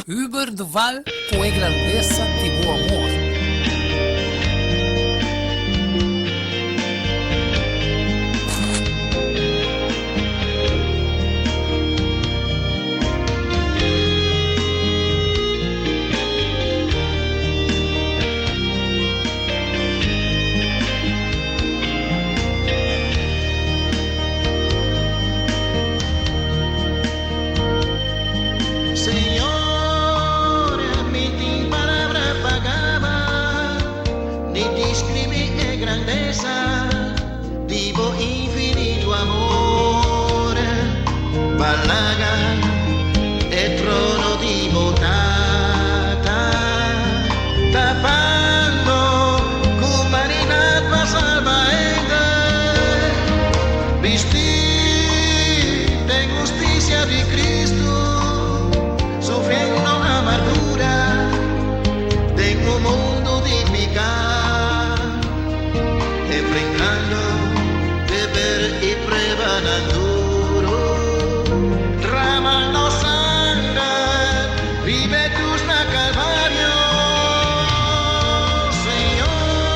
Über de val fue grandeza de tu amor. Vivo infinito amore, ballaga e trono di botata, tapando humanidad más salvaente, vestir de justicia de Cristo, sufriendo amargura, tengo un mundo de pecado, enfrentando y prueba duro, tramando sangre, vive tus na calvario, Señor,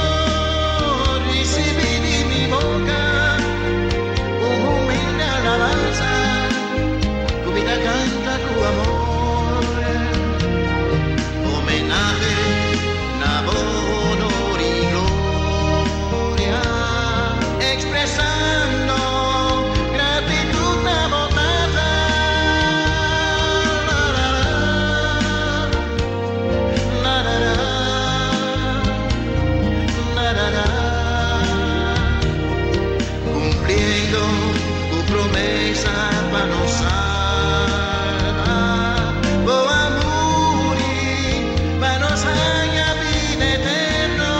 recibí de mi boca un humilde alabanza, tu vida canta tu amor, homenaje, honor y gloria, expresando gratitud agotada, cumpliendo tu promesa para nos salvar, oh amor, para nos haya vida eterno,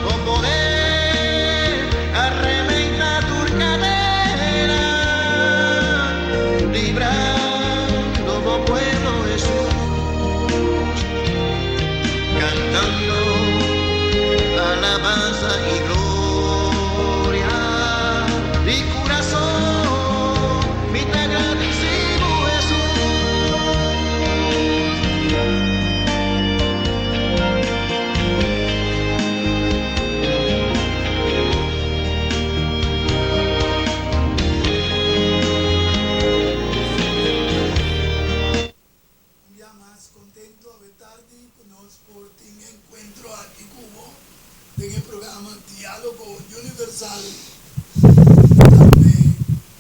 con poder arremetar tu cadera, librando tu pueblo Jesús, cantando alabanza y gloria, de corazón, mi te agradecido Jesús. Un día más contento de estar con nosotros por este encuentro aquí Cubo en el programa Diálogo Universal.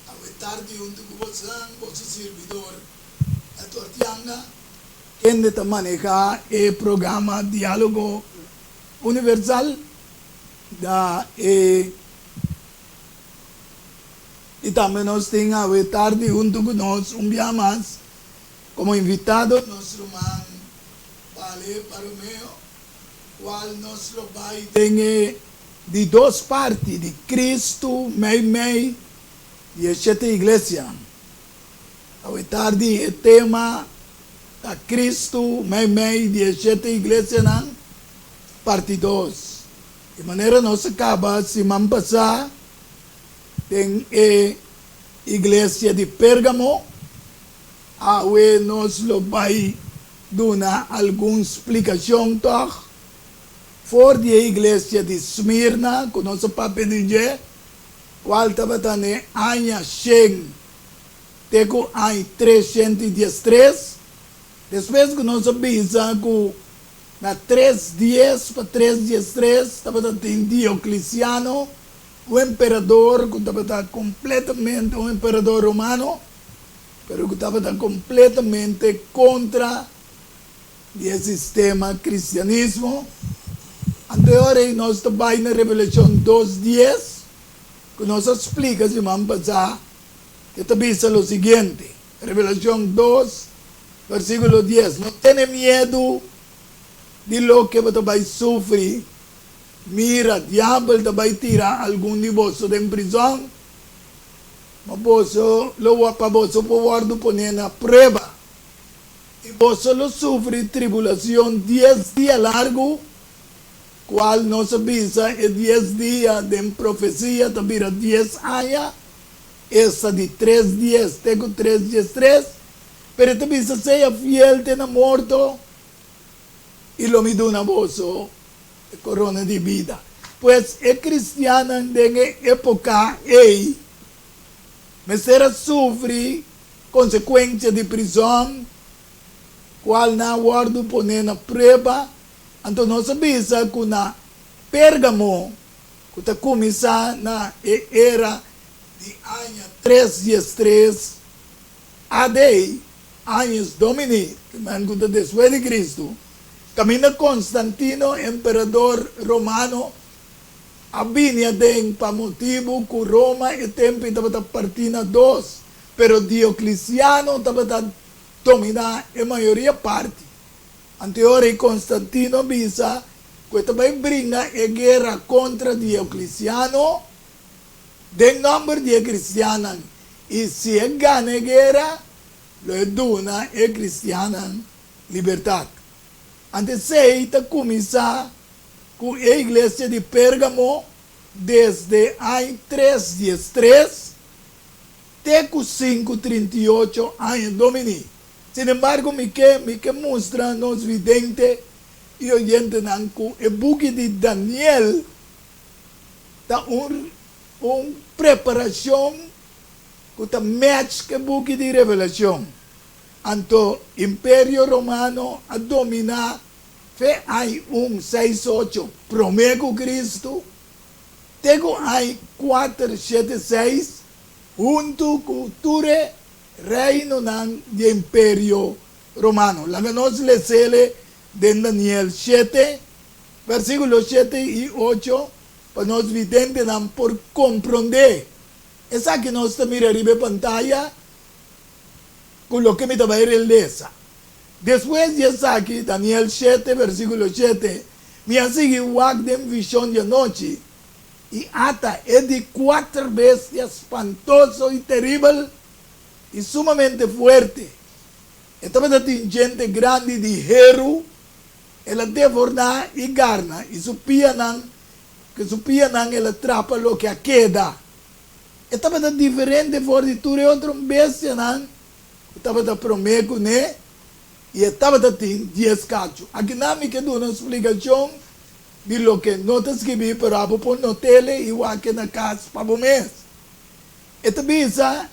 A estar junto con vos servidor, a Tortianga, quien te maneja el programa Diálogo Universal y también nos tenga a estar junto con nosotros un día más como invitado nuestro man Vale Paromeo, cual nos lo va a tener de dos partes, de Cristo, Mei, y de 7 iglesia. A tarde el tema de Cristo, Mei, de 7 iglesia, parte 2. De manera nos acaba, se man pasar, en iglesia de Pérgamo, ahora nos lo va a dar alguna explicación, toch? Voor de iglesia de Smyrna, com nosso papel de qual estava também año 100, teco año 313, depois que nós avisa que na 3 dias, para 3 dias 3, estava tem Diocleciano, o imperador, que estava completamente um imperador romano, pero que estava completamente contra o sistema cristianismo. Anteriormente, nós estamos na Revelação 2:10, que nos explica, se vamos passar, que também é o seguinte, Revelação 2, versículo 10, não tenha medo de lo que você vai sofrer, mira, o diabo vai tirar algum de vocês da prisão, mas você lo para você pode pôr na prova, e você lo sofre tribulação 10 dias largo, qual nos avisa é 10 dias de profecia, também 10 anos, essa de 3 dias, tenho 3 dias 3, pero também seja fiel tena morto e lo me duna boso corona de vida. Pues é cristiana em época ei, mas será sofre consequência de prisão, qual na guardo poner na prova. Então nós sabemos que na Pérgamo, que está começando na era de ano 313 AD, anos Domini, que está depois de Cristo, camina Constantino, imperador romano, a vinha de para motivo que Roma e tempo estava partindo a dois, pero Diocleciano estava dominar a maioria parte. Anterior Constantino visa que também brinca a guerra contra Diocleciano, de número de cristianos, e se ganha a guerra, lo dona a cristiana liberdade. Antes de começar com a igreja de Pérgamo, desde ano 313 até 538 anos Domini. Sin embargo, me que mostra nos vidente e oyente nanku e buque de Daniel tá preparação que tá match que buque de revelação. Anto Império Romano a dominar fe ai 168 promego Cristo tego ai 476 junto com Ture reino de Império Romano. La que nos le sele de Daniel 7, versículos 7 y 8, para nos vidente por comprender. Esa que nos mira arriba pantalla, con lo que me estaba a ir el lesa. Después ya está aquí, Daniel 7, versículo 7, me hace igual de visión de noche, y ata es de 4 bestias espantoso y terrible, y sumamente fuerte. Estaba gente grande de Jeru, ela devorna y garna, y supían ela atrapa lo que queda. Estaba diferente fortitude otra bestia, estaba promeco, né? Y estaba 10 cachos. Aquí nada me quedó una explicación de lo que no te escribí, pero hago por no tele, igual que en la casa, para un mes. Esta bisa,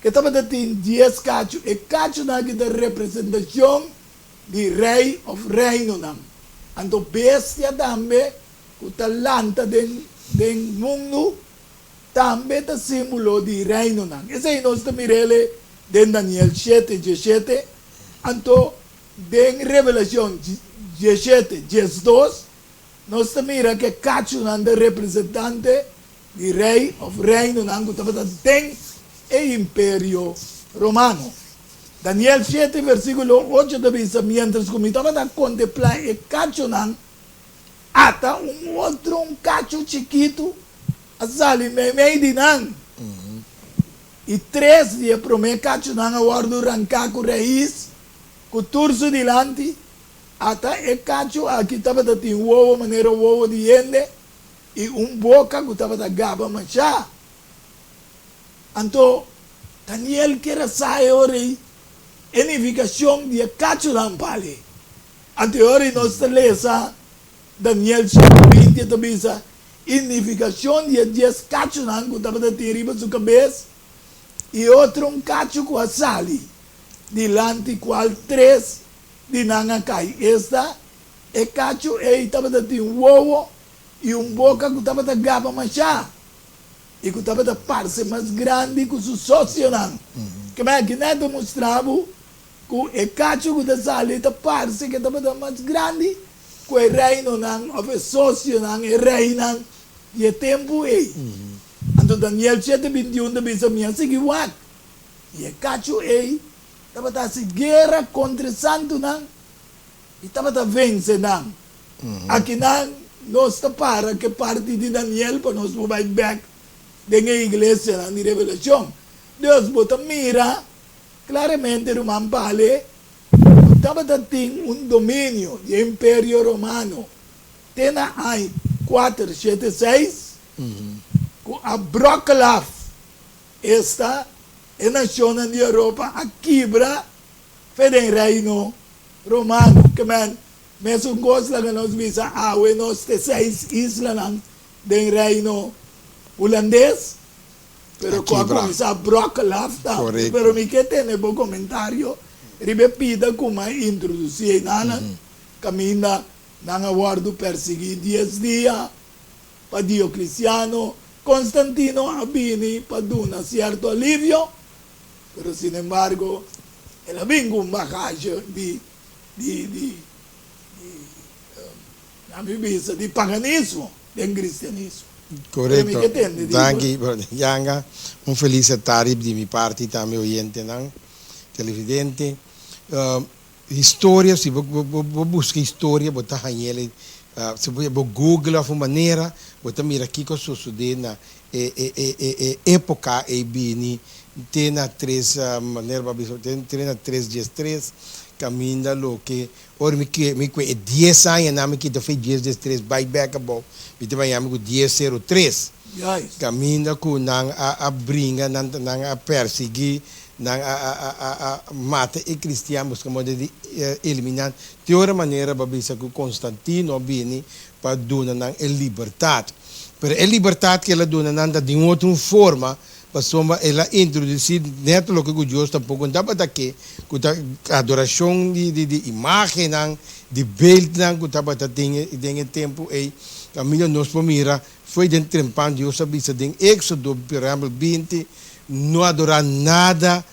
que estaba 10 cachos, e cacho na que da representação de rei of reino nam. Anto bestia tambe, o talanta den mundo, tambe ta símbolo de reino nam. Esse aí nós mirele den Daniel 7, 17, anto den revelação 17, 12, nós mira que cacho nam da representante de rei of reino nam, que estava den e Império Romano. Daniel 7, versículo 8 dice, mientras comitaba a contemplar el cacho nan, ata un cacho chiquito, a salir meio de nan. E 3 dias pro me cacho nan aguardo arrancar com raiz, com turso delante, ata el cacho aqui estava da tin ovo, maneira ovo de ende, e boca que estava da gaba manchar. Então, Daniel quer sair ori edificação de cacho lampale. Anterior nós lesa Daniel 20 também edificação de 10 cacho nan que estava de riba sua cabeça e outro cacho com a sali delante qual 3 de nanga cai. Esta é cacho e estava de ovo e boca que estava de gaba manchar. E que estava da parte mais grande que o sócio não. Que é que não demonstrava que o cacho que está ali da parte que estava mais grande que o reino não, ou o sócio não, o rei não, e o tempo aí. Então Daniel 7, 21 diz a minha seguinte, e o cacho aí estava da guerra contra o santo não, e estava da vence não. Aqui não, nós está para que parte de Daniel para nós vai back de la iglesia de revelación. Dios bota mira claramente Román Pale estaba teniendo un dominio de Imperio Romano. Tena hay 476 a Brocklav esta nación de Europa a quebra fe del reino romano. Que man, me es un cosa que nos visa nos de 6 islas del reino holandés. Pero cuando comienza Brock Lafta, pero mi que tiene un comentario, repita como introducí nana, camina, nana guardo perseguir 10 días, para Diocleciano, Constantino Abini, para dar un cierto alivio, pero sin embargo, él había un bagaje de paganismo, de cristianismo. Correcto. Danke, Yanga. Un feliz tarde de mi parte también oyente, televidente. História, se você busca história, você hanyele, se você Google of maneira, você mira aqui que sucede na época e bini, tem na 3 maneira, tem na 3 dias 3, caminha lo que ora me que 10 anos na me que fez 10 3 by back about, me te vai amigo 1003. Caminha com a bringa, nang a perseguir a mata e cristianos como de eliminar de outra maneira babisa que Constantino bini para donar a liberdade, pero a liberdade que ela dona nanda de outra forma para soma ela introduzir neto lo que Deus tampouco dá daqui com a adoração de imagem de beeld que tava tem tempo e caminho nós pomira foi dentro trempan Deus sabia de Éxodo Piramel 20 não adorar nada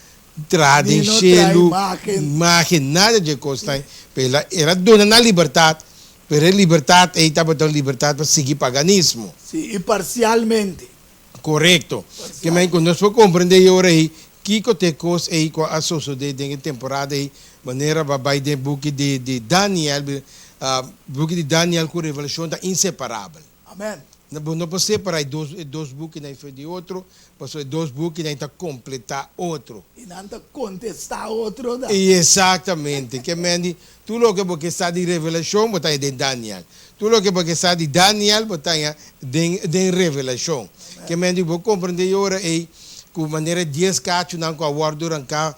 tradicional, imagem, nada de coisa. Ela dona na liberdade, mas a liberdade, estava dando liberdade para seguir paganismo. Sim, e parcialmente. Correto. Que mais quando nós compreender agora aí, que tem coisa aí com a sociedade em temporada aí, maneira vai de book de Daniel, book de Daniel com revelação da inseparável. Amém. Não pode separar dois books nem foi de outro, mas dois books nem está completar outro. E não está contestar outro. Exatamente. Que mendi, tu lo que porque está de revelação, botar de Daniel. Tu lo que porque está de Daniel, botar de revelação. Que mendi, vou compreender agora aí, com maneira 10 cacho não com a guarda cá,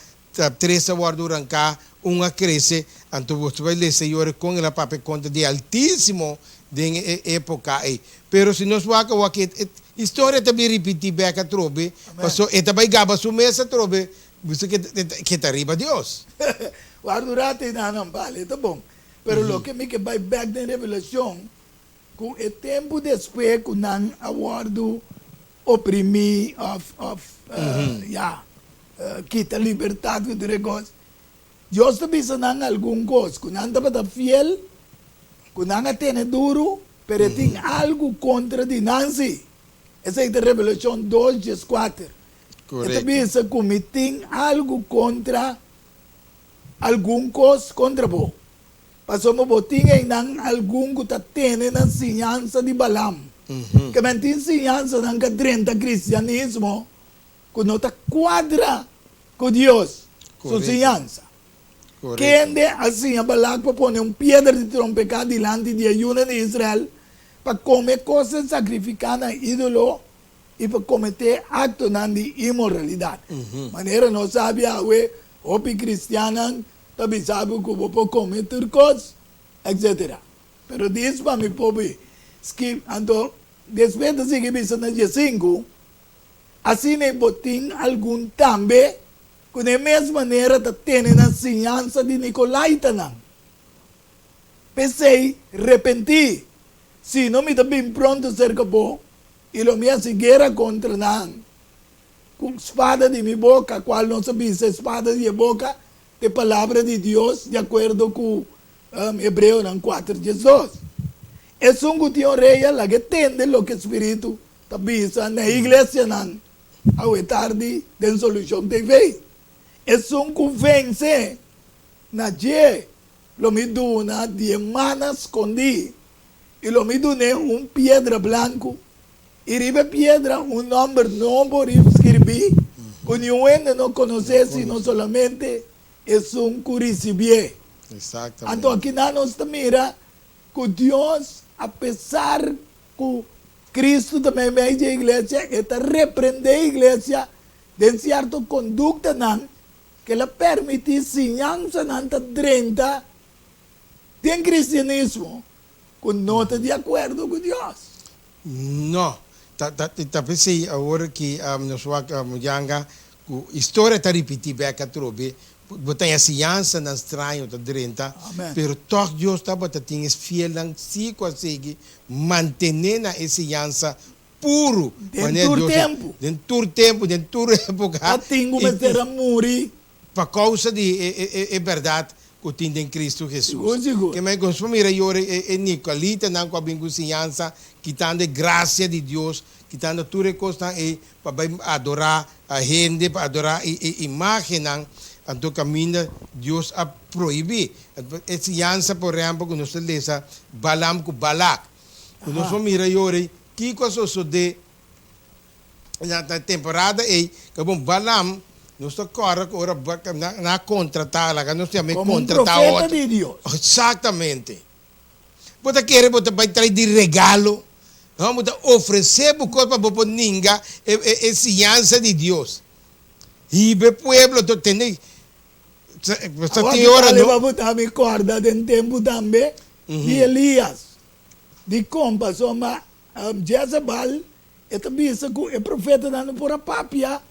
3 guarda cá, uma cresce, então você vai ler agora com ela para conta de altíssimo de época aí. Pero se nós vamos aqui, história também repetir bem a trobe, mas é também gaba sumesa trobe, você que tá riba Deus. Guardurate não vale, tá bom. Pero lo que me que vai back na revelação, com o tempo depois que não aguardo oprimir quita liberdade de negócio. Deus também se não algum coisa, que não está fiel, que não tem duro, pero tem algo contra de Nancy. Essa é a Revelação 2, 4. Correto. Também se tem algo contra algum coisa contra você. Passamos botinha e não algum que tem na ensinança de Balaam. Que tem ensinança na 30 cristianismo que não está quadra com Deus. Sua ensinança. Quem é assim, a Balaam para pôr pedra de trompecado diante de ayuno de Israel para comer coisas sacrificadas a ídolo e para cometer atos de imoralidade. Maneira não sabe a opi cristiana também sabe que vou cometer coisas, etc. Pero diz para mi pobre, que então depois de seguir visando a 5, assim nem botin algum também com a mesma maneira da tendo na ensinança de Nicolaita não. Pensei, arrependi. Se não me está bem pronto a ser capô, e lo minha guerra contra não. Com espada de minha boca, qual não sabia se espada de boca, de palavra de Deus, de acordo com Hebreu 4:12. É um que tinha reia, lá que tende lo que o Espírito está bisa na igreja não. A tarde, tem solução de vez. É um que vence na je, lo me duna de manas escondi, e lo me dune piedra blanco, e ribe piedra nombre novo escrevi, con eu não conhece, não solamente é que recebie. Exatamente. Então aqui nós mira que Deus, apesar que Cristo também veio da igreja, está repreender a igreja de certa conduta não, que la permite enseñanza nanta 30 del cristianismo que no está de acuerdo con Dios. No, talvez agora que nós vamos yanga, a história está repetida bem trobe, botar a ciência na estranho tá dentro, pero toch Deus está botando tem fiel não se consegue manter na ciência puro, dentro do tempo, dentro da época, atingo mas era muri, por causa de é verdade que tem em Cristo Jesus. Seguro. Que me consumir agora é Nicolita não com a ciência, quitando a graça de Deus, quitando tudo que costa para adorar a gente, para adorar a imagem, então caminho Deus a proibir. A ciência, por exemplo, que nós lemos Balam com Balak. Quando nós mira agora, que coisa de na temporada que bom Balam nós corre agora na contratar, nós temos como contratar profeta de Deus. Exatamente. Você quer vai trazer de regalo, vamos oferecer por coisa para ninguém é ciência de Deus. E o pueblo tem você tem hora não. Vamos botar me corda em tempo também de Elias, de compa soma Jezebel, esta bisa que é profeta dando por a papia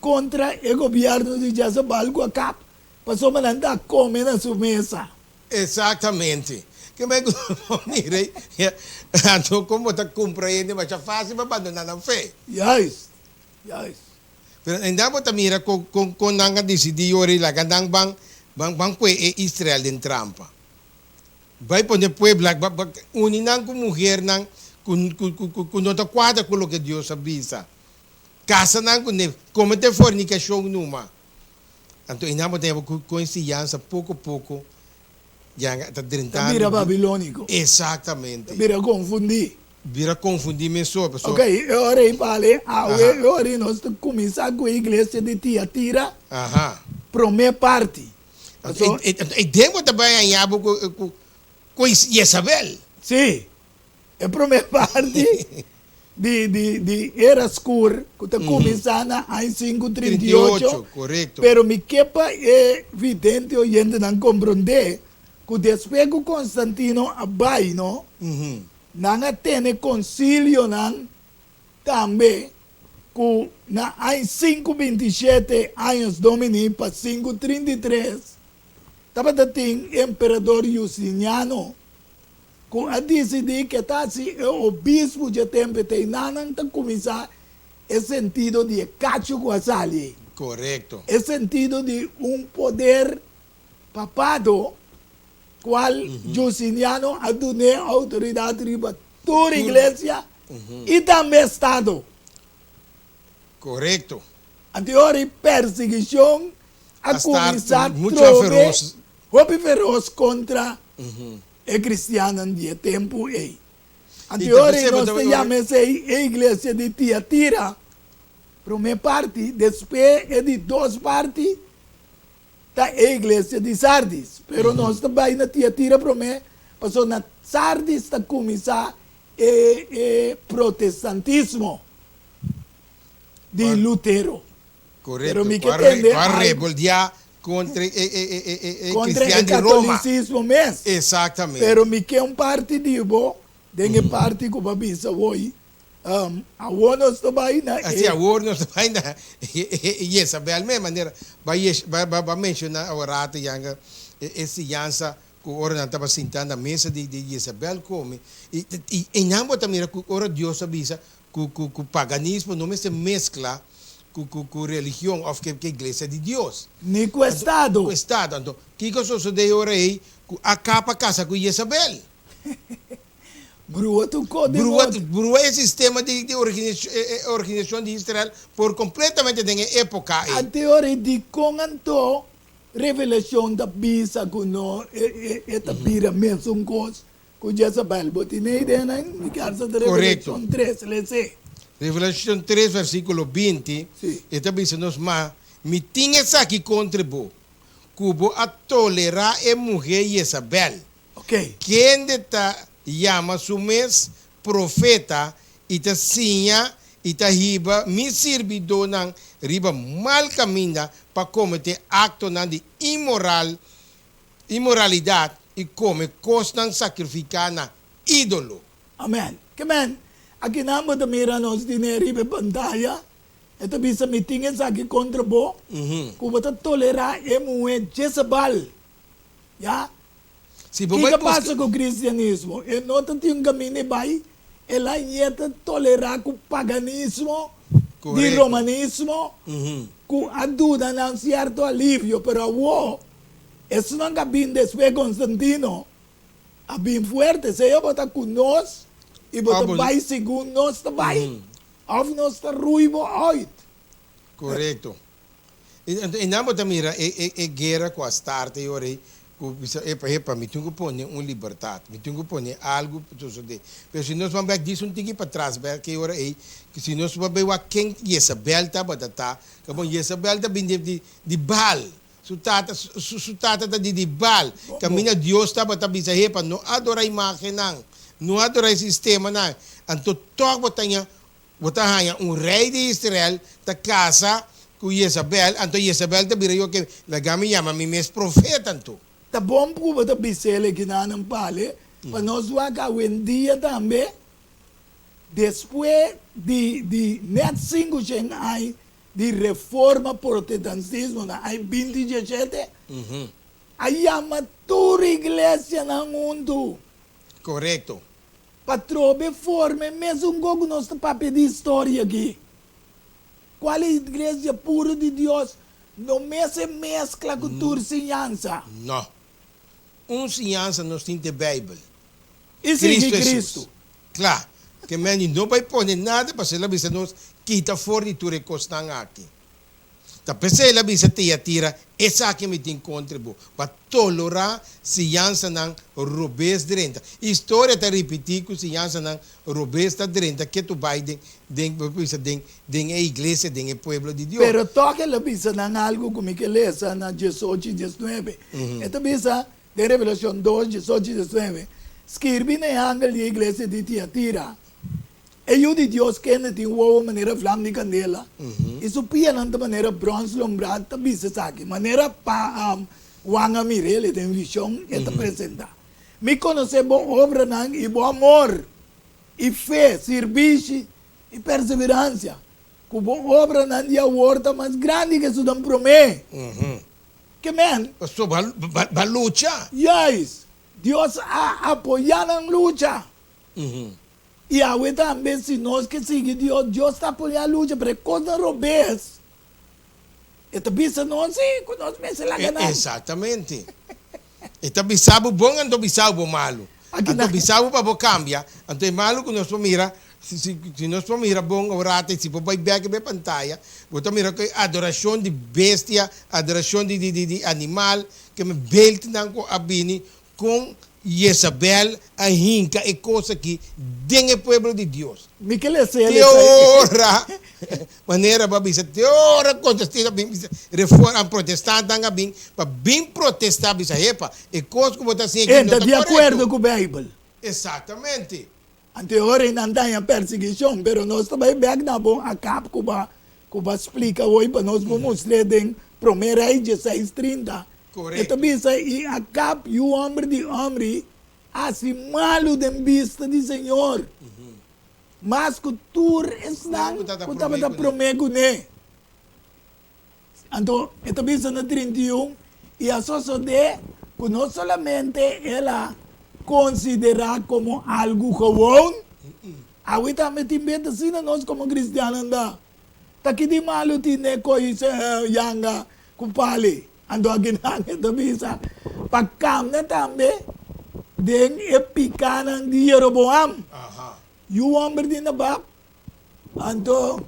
contra o governo de Jezebel com a capa, passou a andar comer na sua mesa. Exatamente. Que me direi, então como está compreendendo, mas é fácil para abandonar a fé. Yes. Pero ainda bota mira com nanga decidir ori lá gandang bang Israel em trampa. Vai pôr pueblo uninang com mulher nang com nota quadra com o que Deus avisa. Casa nang com comete fornicação numa. Então ainda bota com ciência pouco a pouco já está drentando. Vira babilônico. Exatamente. Vira confundir pessoas. Ok, agora aí vale, agora nós começar com a igreja de Tiatira. Primeira parte. E devo também aí com Jezabel. Sim. É a primeira parte de Era Escura, que está começando em 538. Correto. Pero me quepa é evidente a gente não compreender que depois que Constantino abai, não? Nanga tem concílio também que em 527 anos domini para 533 estava tem imperador Justiniano que a decidir que se o bispo de tempo tem nada começar é sentido de cacho quasali. Correto. É sentido de poder papado qual Justiniano a donar autoridade para toda a igreja e também Estado. Correto. Anterior perseguição a começar feroz contra o cristiano de tempo. Anterior nós chamamos a igreja de Tiatira, primeira parte, depois é de duas partes, da igreja de Sardis. Pero nós também na Tiatira, passou na Sardis está começar o protestantismo de Lutero. Correto. Para rebeldia contra o catolicismo mesmo. Exatamente. Pero me que parte de dengue parte que o babisa hoje. A nós também na. Assim, a nós também na. E essa bem a mesma maneira vai mencionar a orata yanga esse yansa que ora não estava sentando na mesa de Isabel come e não bota mira que ora Deus avisa que paganismo não se mescla com religião ou que igreja de Deus. Nem com o Estado. Com o Estado. Então, que coisa sucede ora aí acaba casa com Isabel. Brua é sistema de organização de Israel por completamente na época. A teoria de conanto revelação da bisa que não é pira mesmo coisa que Jezabel botinei dena em casa de Revelação 3, lese. Revelação 3, versículo 20, esta bisa nos me tinha aqui contra bo, cubo a tolerar a mulher Jezabel. Ok. Quem está llama su mes profeta y te enseña itahiba mi servidor ng riba mal caminha para cometer acto ng de imoralidade e come costan sacrificar na ídolo. Amen. Kemen, aqui na mo mira nos dinheiro be pantalla. Ito bisa meeting sa aqui contra bo. Kubata tolerar emue Jezebel. Ya? Si O que passa com o cristianismo? E nota tem um caminho vai, ela ieta tolerar com o paganismo, de romanismo, com a dúvida não certo alívio, pero o isso não é bem después Constantino, é bem forte, se eu botar com nós, e botar vai segundo nós também, ou nós está ruivo oito. Correto. E na mo mira, guerra com a starte e ore, me tenho que pôr liberdade, me tenho que pôr algo para fazer. Mas se nós vamos ver disso, não tem que ir para trás, que hora é, que se nós vamos ver quem Jezebel está, que bom Jezebel está bem de bal, sutata está de bal, que minha Deus está para bisa para não adorar imagem não adorar sistema não, então toque botanha rei de Israel da casa com Jezebel, então Jezebel está bem que lagami chama me mes profeta então. Tá bom porque você bisele que não pale, para nós vaca o dia também, depois de net 5 anos de reforma protestantismo na 2017, aí a matura igreja no mundo. Correto. Para trobe forma, mesmo como nós papel de história aqui. Qual é a igreja pura de Deus? Não mescla com tua ciência. Não. Ciência nós temos de Bíblia. E sim, Cristo. Claro. Que não vai pôr nada para ser a vista nós quita fora de tudo que está aqui. Tá pensei a vista te atira, essa que me tem contribuir para tolerar ciência não robês direita. História está repetir que ciência não robês da direita que tu vai den a igreja, den o povo de Deus. Pero toque a vista não algo como que lesa na 18 e 19. Esta vista de Revelação 2, 18 e 19. Escreve na ángel de igreja de Tiatira. E o de Deus que não tem uma maneira flama de candela. Isso pia na maneira bronze lombrado, também se sabe. Maneira wanga mirele tem visão e te apresenta. Me conhece boa obra não e bom amor, e fé, serviço e perseverança. Com boa obra não e a horta mais grande que isso não promete. Que man? Para luta. Yes. Deus apoia na luta. E a também, se nós que seguimos Deus está apoiando a luta, para coisa robês. E também se nós, quando nós pensamos lá que exatamente. E também sabe bom, então sabe malo. Então sabe para cambiar, então malo que nós mira, se nós mira bom orate, se vai back a pantalla, você mira que adoração de bestia, adoração de animal, que me belt não abini com Jezebel, a hinca e coisa que tem o povo de Deus. Teora, maneira para bisa, teora contestar bem, reforma protestante anga bem, para bem protestar bisa hepa, e coisa que você assim. Está de acordo com a Bíblia. Exatamente. Anterior não tem perseguição, mas nós também back na bom a cap que explica hoje para nós vamos mostrar em 1 Reis 16:30. Correto. Então, bisa, e a cap e o homem de homem, assim, malo de vista do Senhor. Mas que tu está para prometer, né? Então, então, bisa na 31, e a sociedade, que não somente ela considera como algo comum, a também tem medo assim, nós como cristianos, tá que de malo tinha coisa, yanga, kupali. Ando agin ito bisa pagkam na tambe den epikanan di Jeroboam. Yung hombre din na ba? Ando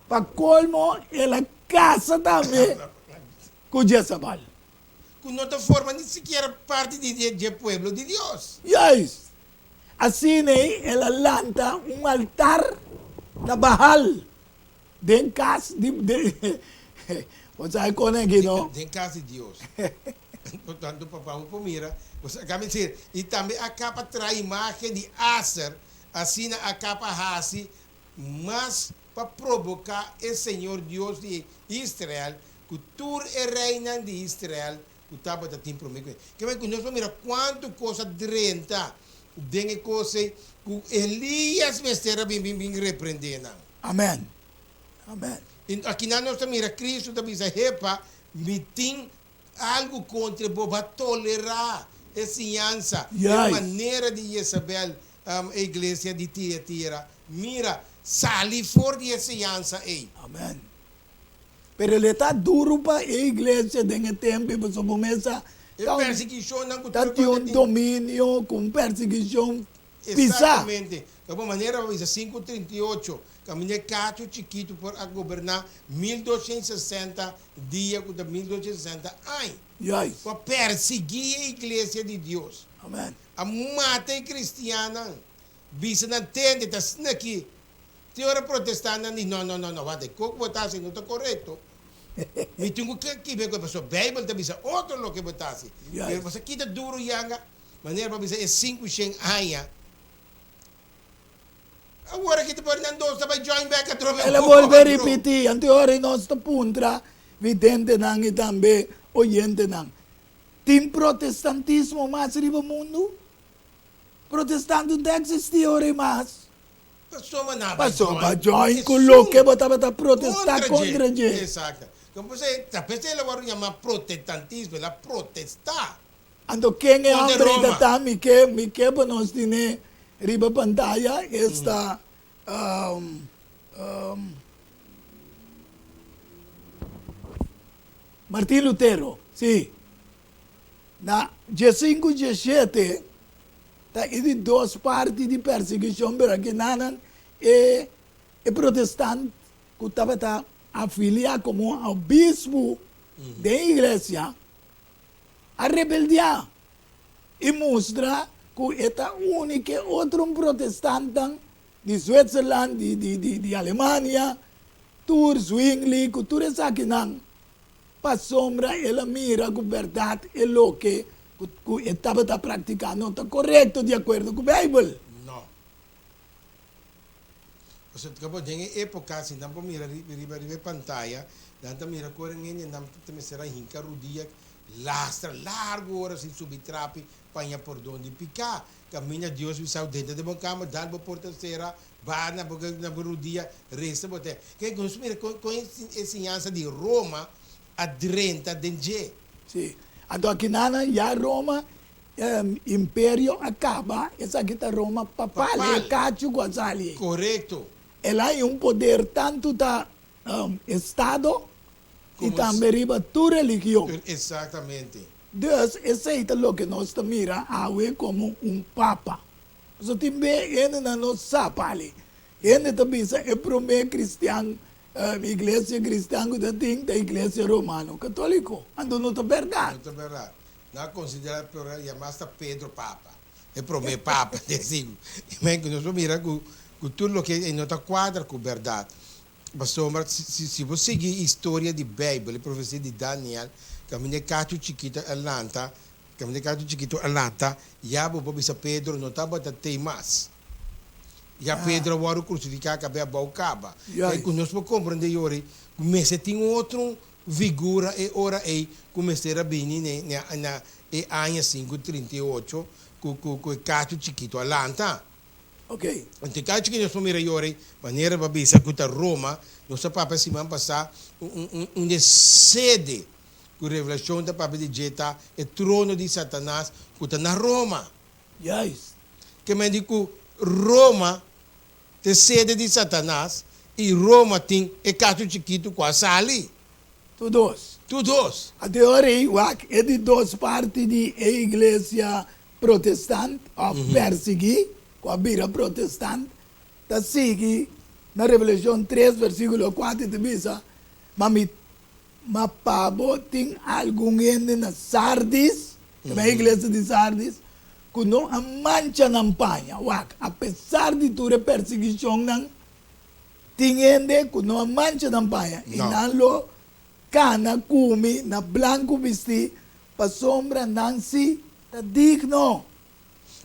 pagkolmo ela casa tambe ku Jezebel. Com outra forma, nem sequer parte do povo de Deus. Yes. Assim, ela lanta altar na Bahal. Den casa você conhece, não? Tem casa de Deus. Portanto, papai, o mira, você acaba de dizer, e também acaba trair imagem de Aser, assim acaba hasi mas para provocar o Senhor Deus de Israel, que tu é reina de Israel, que estava da tempo comigo. Que vai que nós vamos mirar quanto coisa drenta, dengue coisa que Elias mestera bem repreendendo. Amém. Amém. Aqui na nossa mira, Cristo também diz, repa, me tem algo contra para tolerar essa aliança, a maneira de Jezabel, a igreja de Tiatira. Mira, sali fora de essa aliança aí. Amém. Pero ele está duro para a igreja nesse tempo, para começar a perseguição não tem um domínio com perseguição pisar. Exatamente. De uma maneira, 538, caminhei 4 chiquito para governar 1260 dias, 1260 anos. Para perseguir a igreja de Deus. Amém. A mata cristiana, visa na tenda, está aqui. Teora protestante diz, não, vai como botar assim, não está correto. Me tenho que aqui ver com a pessoa, Bíblia está dizendo, outro lo que botar assim. Você quita duro yanga, maneira para dizer, é 500 anos. Agora que te pode dar dois, vai join back a trocar. Ela volta a repetir, anterior nós está puntra, vidente nang e também oyente nang. Tem protestantismo mais riba mundo? Protestante não existe ora mais. Passou para join com o que bota protestar contra gente. Exato. Como você, talvez ela vai chamar protestantismo, ela protestar. Ando quem é hambre da tami que me quebra nós tine riba pantalla esta Martin Lutero, sim. Na G5 G7 tá de duas partes de perseguição, pero que nanan é protestante que estava afiliado como ao bispo da igreja a rebeldia e mostra que é o único outro protestante de Suécia, de Alemanha, tur Zwingli, que tur essa aqui não, para sombra ela mira que verdade é o que estava praticando, não está correto de acordo com a Bíblia. Não. Você acabou de época, se não mira a pantalla, não mira a ninguém, não tem será hinca rodia, lastra largo horas sem subir trape, panha por onde picar. Caminha Deus me saiu dentro de uma cama, dá para porta serra, vai na rodia, resta boté. Quem consumir com essa ensinança de Roma, a 30 de G. Sim. Então aqui na já Roma, Império acaba, essa aqui está Roma, papal, é Cássio Guazali. Correto. Ela é um poder tanto da Estado e também riba tua religião. Exatamente. Deus aceita o que nós mira como um papa. Você também ele não sabe ali. Ele também é primeiro cristiano, igreja cristã da igreja romana católico. Então não é verdade. Não é verdade. Não considera por chamar Pedro Papa. É primeiro Papa, digo. Mas nós mira que tudo que não está quadra com verdade. Mas se você seguir a história de Bíblia, a profecia de Daniel, caminha cacho chiquito Atlanta, já vou bisa Pedro não estava a ter mais. Já Pedro vai crucificar a bocaba. E quando nós compreender hoje, comece tem outro figura e ora aí comece a vir na ano 538 com cacho chiquito Atlanta. Ok. Então, cada que nós vamos ver hoje, maneira para bisa que Roma, nós sabemos se vamos passar sede com a revelação da Papa de Jeta, o trono de Satanás, que está na Roma. Yes. Que me digo, Roma tem sede de Satanás e Roma tem o caso chiquito quase ali. Todos. Até hoje, é de duas partes da igreja protestante, perseguir, com a bira protestante, está seguindo na Revelação 3, versículo 4, de bisa, mas Pablo tem algum gente na Sardis, na igreja de Sardis, que não mancha na panha. Apesar de toda perseguição, tem gente que não mancha na panha. E não cana, come, na branco vestir, para sombra, não se está digno.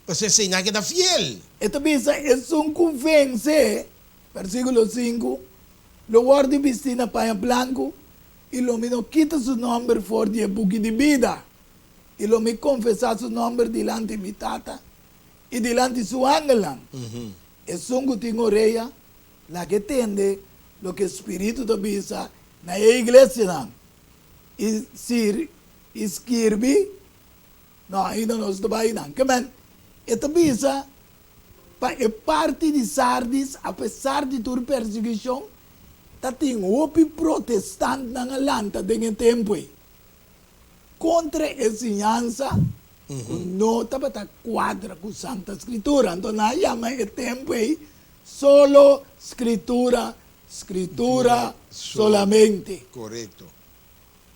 Você sei que está fiel. Então, bisa, é um convence Versículo 5. Lo guardi piscina paia blanco y lo me no quita su nombre for de buque de vida. Y lo me confesa su nombre delante de mi tata y delante de su ángel. Es un gutín oreja la que entiende lo que el Espíritu te avisa en la iglesia. Y si escribe, no, aí não nos vai não. Que man, esta avisa é parte de Sardis, apesar de toda perseguição, tem opi protestante na lanta de tempo. Contra a ensinança, não estava quadra com Santa Escritura. Então, não chama o tempo solo Escritura, solamente. Correto.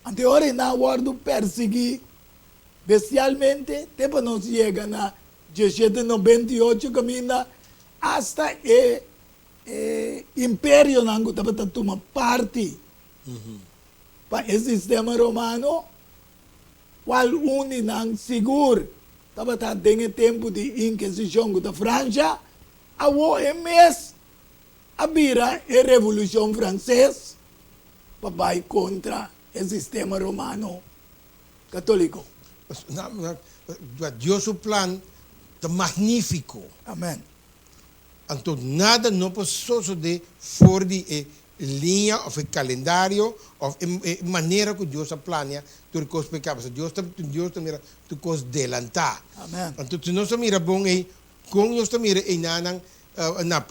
Anterior, na guardo perseguir, bestialmente, depois nos chega na 1798, caminha hasta o Império Nango estava tomando parte para o sistema romano, qual une nang seguro estava dentro tempo de Inquisição da França, a mês abira a Revolução Francesa para contra o sistema romano católico. Deus o plan é magnífico. Amém. Então, nada não pode suceder fora de linha, ou calendário, ou maneira que Deus planeia tudo que os pecados. Deus mira tudo que os delantar. Amém. Então, se nós mira bom com Deus mira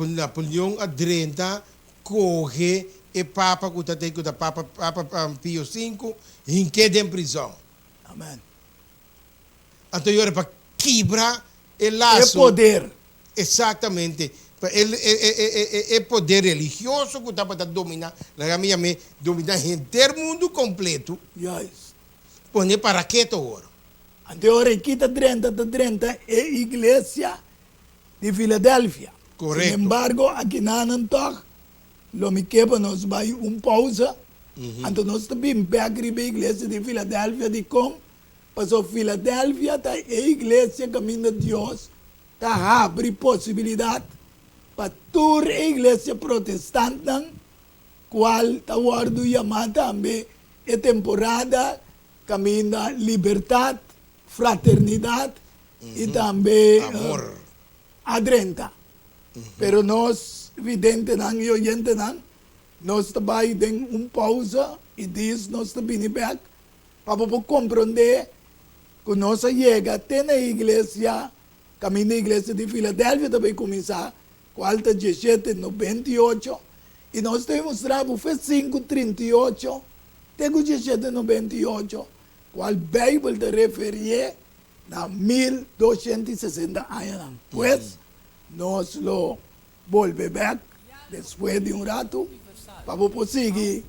Napoleão a 30 corre e Papa que está com Papa Pio V em que de prisão. Amém. Então, eu para quebrar o laço. É poder. Exatamente. É poder religioso que está para dominar, dominar o inteiro mundo completo. Yes. Põe para que agora? Anterior, aqui 30 é a igreja de Filadélfia. Correto. Sin embargo, aqui não toca, lo me quebra nos vai pausa. Então, nós também pegamos a igreja de Filadélfia de como, passou Filadélfia, a igreja caminho de Deus, abre possibilidade para toda a igreja protestante, qual está guardando chamada também a temporada caminho da liberdade, fraternidade e também amor. Adrenta. Pero nós, vidente e oyente, nós também temos pausa e diz nós também back para compreender que nós chega até na igreja, caminho da igreja de Filadélfia também começar, qual está 1798, e nós temos mostrado foi 538, tem o 1798, qual a Bíblia te referia na 1260 anos. Pues, nós lo volvemos back depois de rato, para conseguir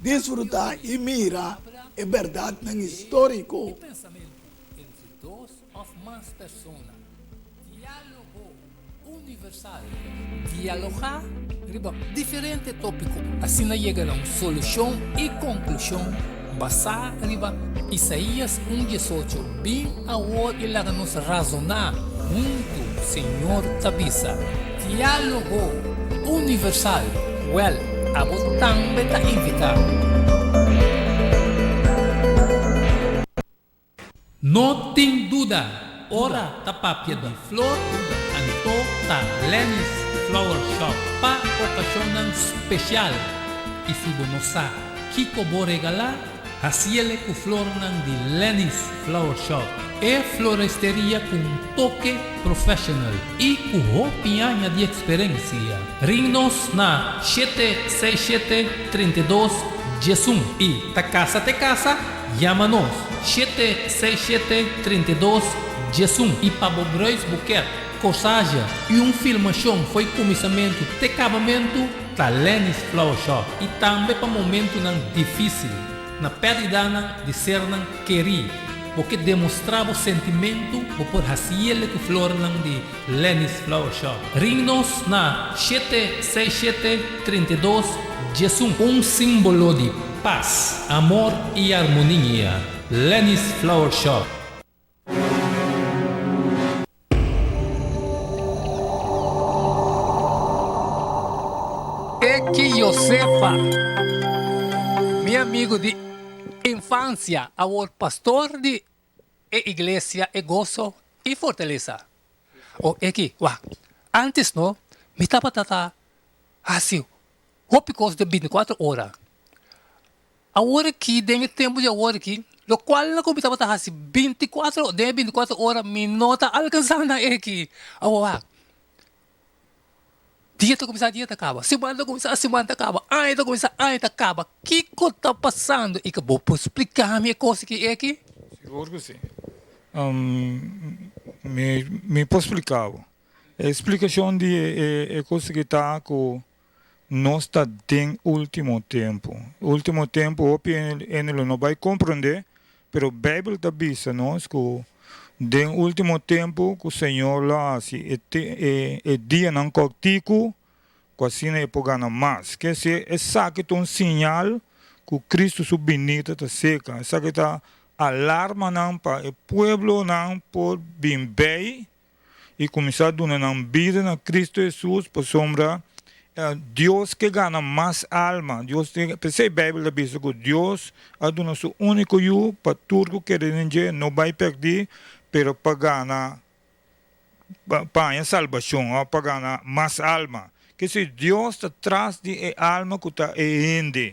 desfrutar e mirar a verdade histórico. Pensamento entre duas ou mais pessoas. Diálogo universal. Dialogar riba diferente tópico. Assim chega a uma solução e conclusão basada riba Isaías 1:18. Bem agora ele nos razonar junto, Senhor Tabisa. Diálogo universal. Well, a botão beta invitar. Não tem dúvida, ora tapapia de flor, anto ta Lenny's Flower Shop pa ocasião especial. E se você não sabe, Kiko vou regalar, assim com flor de Lenny's Flower Shop. É floresteria com toque profissional e com roupinha de experiência. Ring-nos na 767-32-Jesum e ta casa te casa, chama-nos 767-32-Jesum e para o Brois Buquet, corsagem e filmação foi começamento de acabamento da Lenny's Flower Shop e também para momento difícil, na perda de ser querido. Porque demonstrava o sentimento por haciele que flor de Lenny's Flower Shop. Ring-nos na 767-32 Jesum, símbolo de paz, amor e harmonia. Lenny's Flower Shop. Josefa, meu amigo de infância, o pastor de igreja é gozo e fortaleza. Aqui, antes não, me estava assim, hópicos de 24 horas. Agora que tem tempo de agora aqui, lo qual na como estava assim 24 horas me nota alcançando aqui. Dia está começando, dia está acaba. Semana está começando, semana está acaba. Ano está começando, ano está acaba. O que está passando? E que vou explicar a minha coisa que é aqui? Seguro que sim. Me posso explicar. A explicação de coisa que está com nós está em último tempo. Último tempo, ele não vai compreender, mas a Bíblia está dizendo nós que no último tempo que o Senhor lá se é dia não cortico, quase não é pogando mais. Que se é saque um sinal que Cristo subbenita está seca. É saque está alarma não para o povo não por bem bem e começar a dar uma vida na Cristo Jesus por sombra. Deus que ganha mais alma. Deus tem, pensei a Bíblia diz que Deus a dado seu único filho para tudo que ele não vai perder, pero para ganhar para a salvação, para ganhar mais alma. Que se Deus está atrás de alma que está ainda.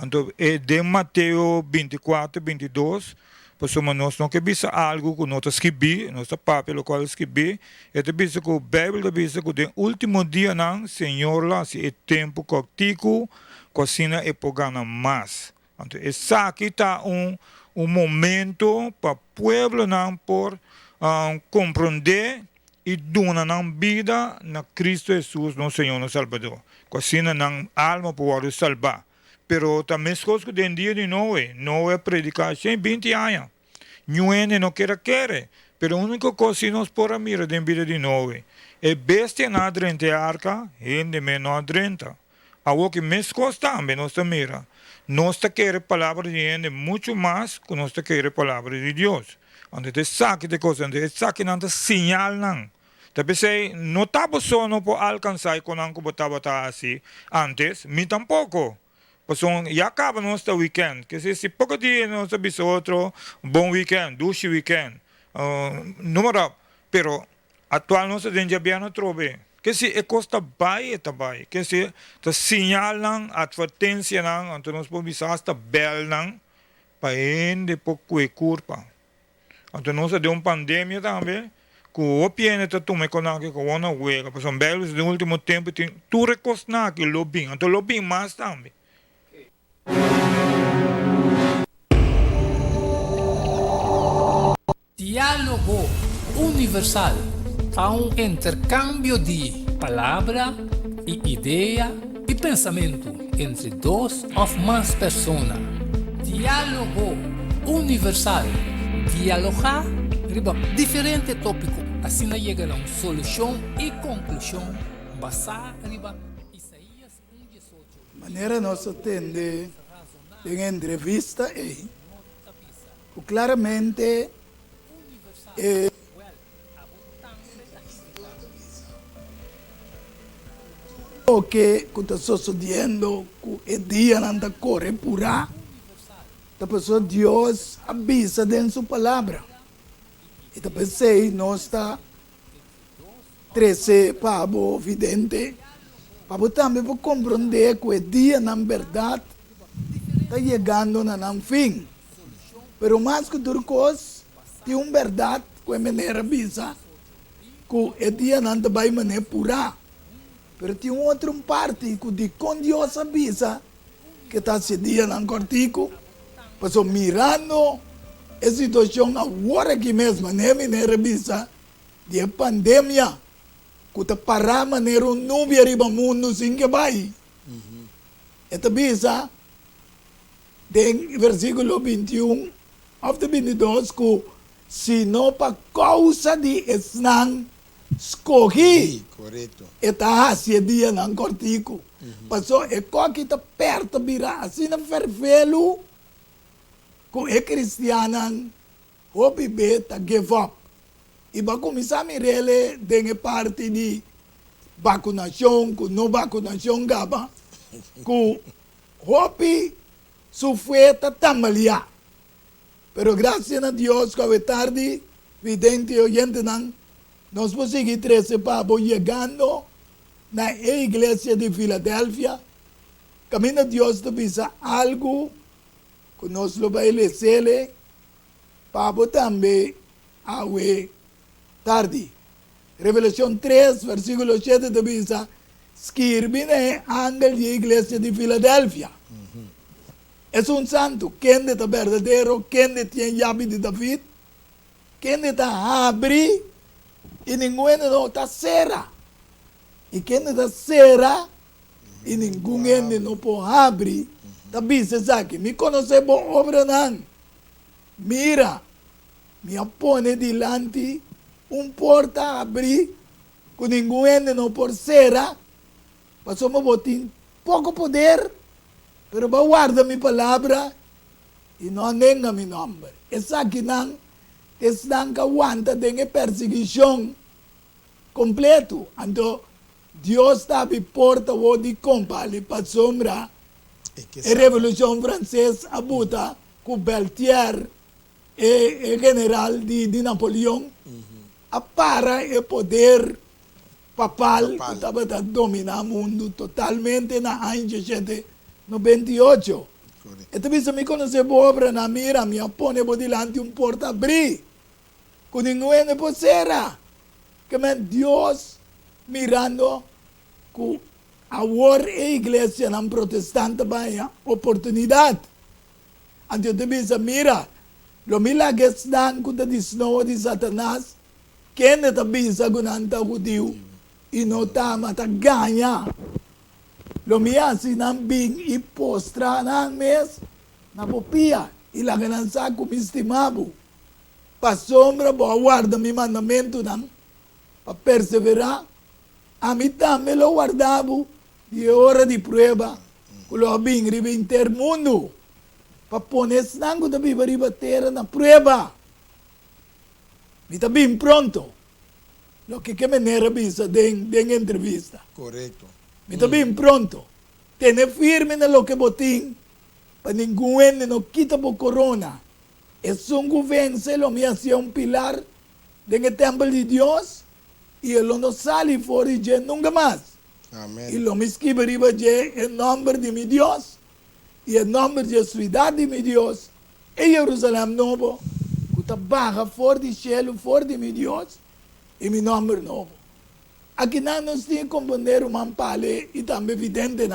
Então, é de Mateus 24, 22, porque nós não queremos algo que nós escrevemos, nosso papel, o qual escrevemos, e diz que a Bíblia diz que no último dia, não, Senhor, lá, se é tempo cortico, cocina é para ganhar mais. Então, esse aqui está momento para o povo não por compreender e dar na vida na Cristo Jesus, nosso Senhor, nosso Salvador. Cocina na alma para salvar. Pero também as coisas que tem dia de Noé predicar 20 anos. Ninguém não quer. Pero a única coisa que nós podemos mirar da vida de Noé é bestia na adrente arca, gente menos adrente. Algo que mais coisa também nós mira. Nós queremos a palavra de gente muito mais que nós queremos a palavra de Deus. Então, é saque de coisa, é saque não sinal não. Tapi sei, não estava só não por alcançar com não como estava assim antes, me tampouco. Porque já acaba nosso weekend. Que se pouco dia nós temos outro bom weekend, doce weekend. Número, pero atual nós temos já bem trove. Que se é costa vai, que se tá sinal não, advertência não, então nós podemos hasta bel não, para ende pouco é curva. Então nós temos pandemia também. Que o piano está tomando conta com uma huelga, porque são belos no último tempo tem tu recostar que lobby, então lobby mais também. Diálogo universal. Há intercâmbio de palavra e ideia e pensamento entre duas ou mais pessoas. Diálogo universal. Dialogar sobre diferentes tópicos. Assim chega a uma solução e conclusão basada em Isaías 1:18. Maneira nós atender em entrevista é claramente o que está sucedendo que o dia não está correndo por aí. A pessoa Deus avisa dentro de sua palavra. E depois sei, nós está 13 para o vidente, para também compreender que o dia, na verdade, está chegando no fim. Mas mais que tudo coisa, tem uma verdade que é maneira avisa que o dia não vai maneira pura. Mas tem outra parte que com Deus avisa que está esse dia não cortico, mas mirando a situação agora aqui mesmo, né, maneira avisa de pandemia, que está para maneira nuvem arriba mundo sem que vai. Esta avisa, tem versículo 21, of 22, que se não para causa de esnan escolhi, correto. Eta esse dia não cortico. Passou, é que está perto de virar, assim não fervelo, com é cristiana, o bebê está give up. E vai começar a mirar de parte de vacunação, com não vacunação, gaba. que hopi su fe está tambalear. Pero gracias a Dios, que a tarde, vidente y oyente, nos podemos seguir 13 papas llegando a la iglesia de Filadelfia. Camina Dios te visa algo que nos lo va a decirle, papo también a tarde. Revelación 3, versículo 7 te visa, escribe ángel de la iglesia de Filadelfia. Es un santo. ¿Quién es verdadero? ¿Quién tiene llave de David? ¿Quién está abre y ninguno no está cera? ¿Y quién está cera y ninguno no puede abrir? También se sabe, me conoce por obra nan. Mira, me pone delante un porta abrir con ninguno no por cera. Pasamos botín poco poder. Pero va guarda mi palabra y no nega mi nombre. Esa aquí nan, están que aguanta de persecución completo. Entonces, Dios está a porta de compa, le sombra. La Revolución Francesa abuta con Beltier, el general de Napoleón, para el poder papal que estaba dominando el mundo totalmente en la año 98. Esta vez me conoce por obra na mira, me pone por delante un porta abrir. Con ninguém por cera. Que me Dios mirando que ahora la iglesia no protestante vaya oportunidad. Antes te dice, mira, lo milagres dan con el disno de Satanás, que no te dice con anta judío y no te mata ganha. Lo mío si nan bing y postra nan mes na popia y la ganancia como estimado. Pa sombra bo guarda mi mandamento nan pa perseverar. A mí también lo guardaba de hora de prueba. Que lo bing riba intermundo. Pa poner sangue da viva riba terra na prueba. Mi tá bem pronto. Lo que me nera bisa den entrevista. Correcto. Me está bien pronto. Tener firme en lo que botín. Para ninguém no quita por corona. Es un vence lo me hacía un pilar del templo de Dios. Y él no sale fuera de nunca más. Amén. Y lo me escribe arriba en nombre de mi Dios. Y en nombre de la ciudad de mi Dios. En Jerusalén nuevo. Que está baja fuera del cielo, fuera de mi Dios. Y mi nombre nuevo. Aqui nós temos que compreender um pale e também evidente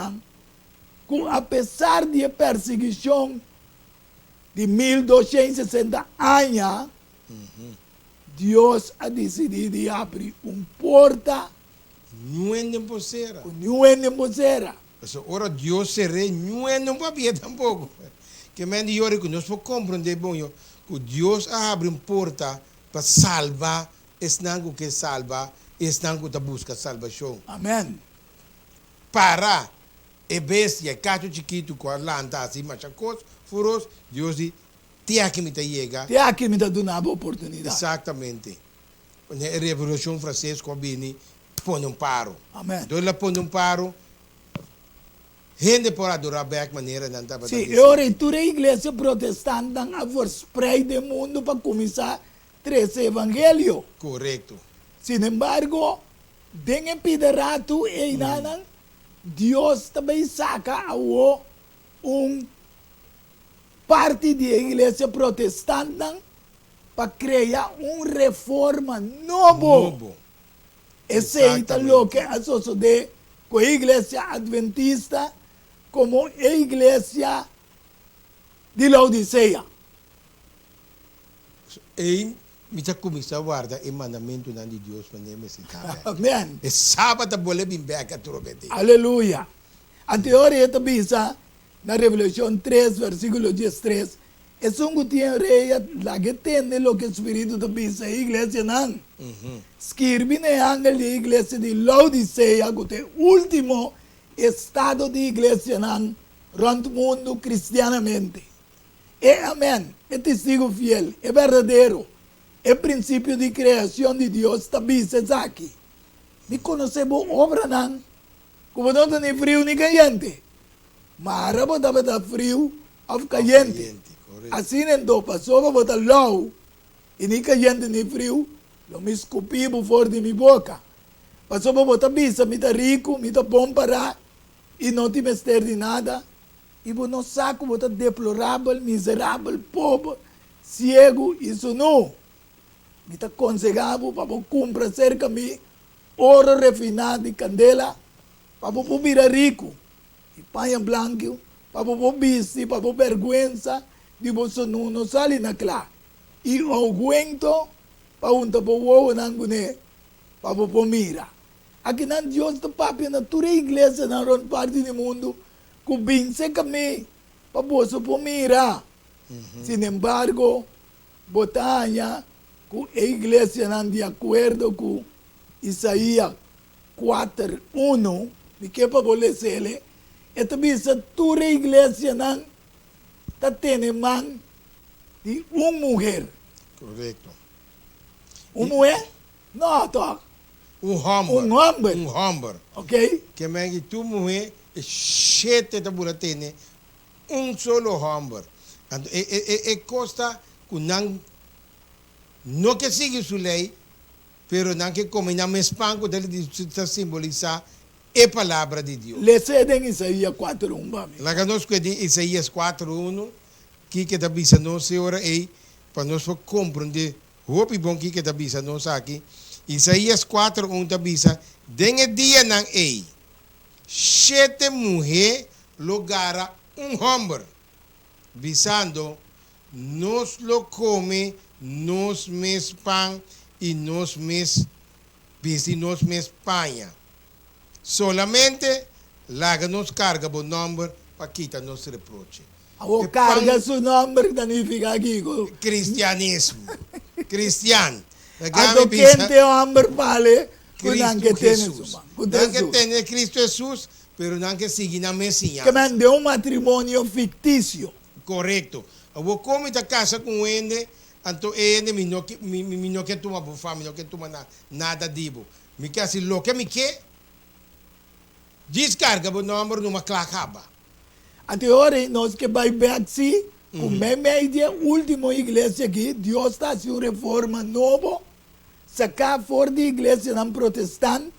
que apesar de perseguição de 1260 anos, Deus ha decidido abrir porta Nuendo por cera. com ninguém posera. Então, ora Deus se re, nuendo por pia tampouco. Que me ande yori que nós podemos compreender bom que Deus abre porta para salvar, esnango que salva. Estão que busca salvação. Amém. Para a bestia, cacho chiquito com a lanta assim, machacos, furos, Deus diz, te aqui me chega. Te aqui me dá uma oportunidade. Exatamente. A Revolução Francesa com a Bini põe paro. Amém. Então ela põe paro. Gente por adorar de maneira não estava. Sim, agora toda a igreja protestante a verspreid do mundo para começar 13 evangelho. Correto. Sin embargo, den epiderato e nanan, Dios também saca parte da igreja protestante para criar reforma novo. Esse é o que associa com a igreja adventista como a igreja de Laodiceia. Me está começando a guardar o mandamento de Deus para nem me citar. Amém. É sábado a bola bem bem a trombete. Aleluia. A teoria também está na Revelação 3, versículo 13. É um que tem lá que tem o que o Espírito também diz, a igreja não. Escreve na ángel da igreja de Laodiceia, que é o último estado de igreja não, durante o mundo cristianamente. É amém. É testigo fiel. É verdadeiro. É princípio de criação de Deus também está aqui. Me conhecemos obra não. Como não tem frio nem caliente. Mara bota frio of caliente. Correcto. Assim então, passou bota low, e nem caliente nem frio, lo me escupi por fora de minha boca. Passou bota bisa, me tá rico, me tá bom para, e não te mester de nada. E você não saco, bota deplorável, miserável, pobre, cego, isso não. Me tá aconselhável para você comprar cerca de mim, ouro refinado de candela, para você virar rico. E panha branco, para você vestir, para você vergüenza, de você não sair na clá. E o aguento, para você poder ver, para você mirar. Aqui na Deus da Papa, na toda a igreja, na parte do mundo, que vince kami, para você poder mirar. Sin embargo, Botanya, que a igreja não de acordo com Isaías 4:1, de que para você esta visa toda a igreja não está tendo mão de uma mulher. Correcto. Uma mulher? Não, toca. Um homem. Um homem. Um homem. Ok? Que me tu mulher, sete da bula tem solo homem. E costa que não que siga sua lei, pero não que come na mespanco dele está simbolizar a palavra de Deus. Leceden Isaías 4:1, vamos. Lá que nós conhecemos Isaías 4:1, que está bisa não se ora aí, para nós compreender o que bom que está bisa não aqui. Isaías 4:1 está bisa, den dia não ei, sete mulher logara homem, visando nos lo come, nos mes pan e nos mes bis e nos mes panha. Solamente laga nos carga bom nome para quitar nos reproche. O carga su nombre significa aqui. Cristianismo. Cristiano. Ado quente hombre vale, Cristo que tiene Jesus. su Não que tem Cristo Jesus, pero não que siga na messinha. que mande un matrimonio ficticio. Correto. Eu como da casa com ele, então ele me não quer tomar por fama, não quer tomar nada dibo. Me quer assim, lo que me quer, descarga o número numa clacaba. Até agora, nós que vai ver assim, com a última igreja aqui, Deus está fazendo reforma nova, sacar fora da igreja não protestante,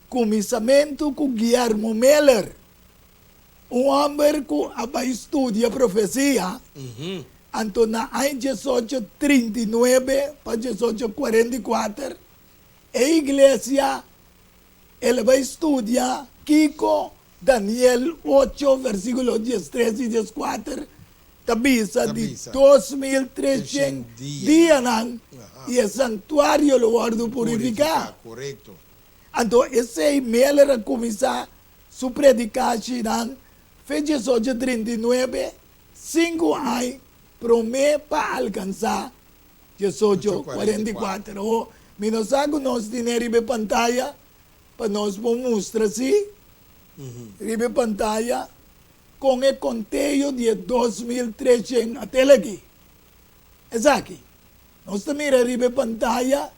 começamento com Guillermo Meller, um homem que estuda profecia, então na 1839 para 1844, a igreja ela vai estudar Kiko Daniel 8, versículo 13 e 14, tabisa de 2.300 dias e o santuário lo guardo purificar. Correto. Então, esse e-mail era começar a predicação, fez 1839, 5 anos, promete para alcançar 1844. Oh, nós temos dinheiro em pantalla, para nós mostrar assim, em pantalla, com o conteúdo de 2.300 até aqui. É aqui. Nós miramos em pantalla,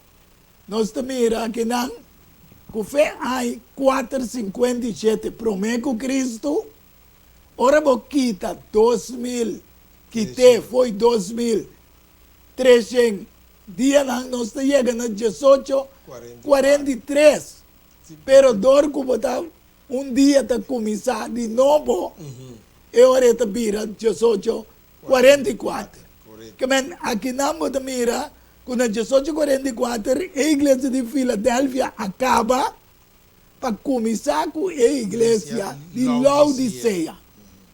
nós miramos aqui não, que foi aí 457, promete com Cristo, ora vou quitar 2.000, quitei, foi 2.300 dias, nós chegamos a 1843, pero dor que botar dia está começar de novo, e ora está vira 1844. Que aqui não vou mira, quando 1844 a igreja de Filadélfia acaba para começar com a igreja de Laodiceia. O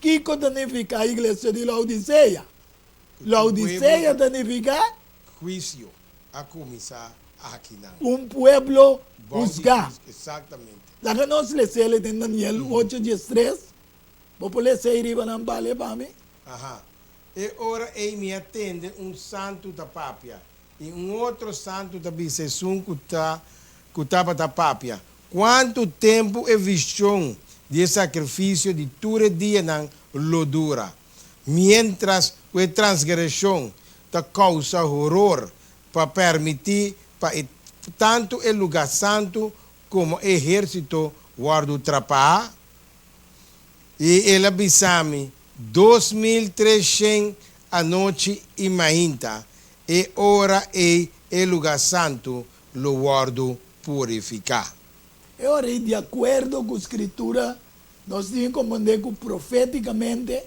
que significa a igreja de Laodiceia? Laodiceia significa juízo a começar aqui não. Pueblo juzgar. Exatamente. La que nós lemos em Daniel 8:3, vou poder ser riba não vale para mim. Ajá. E ora ele me atende santo da Pápia e outro santo da Bicesun que estava da Pápia. Quanto tempo é visão de sacrifício de todo dia não lo dura? Mientras a transgressão da causa horror para permitir para tanto o lugar santo como o exército guarda trapar E ela bisami 2.300 a noite e mainta. E ora é lugar santo lo guardo purificar. E ora, de acordo com a escritura, nós temos que compreender que profeticamente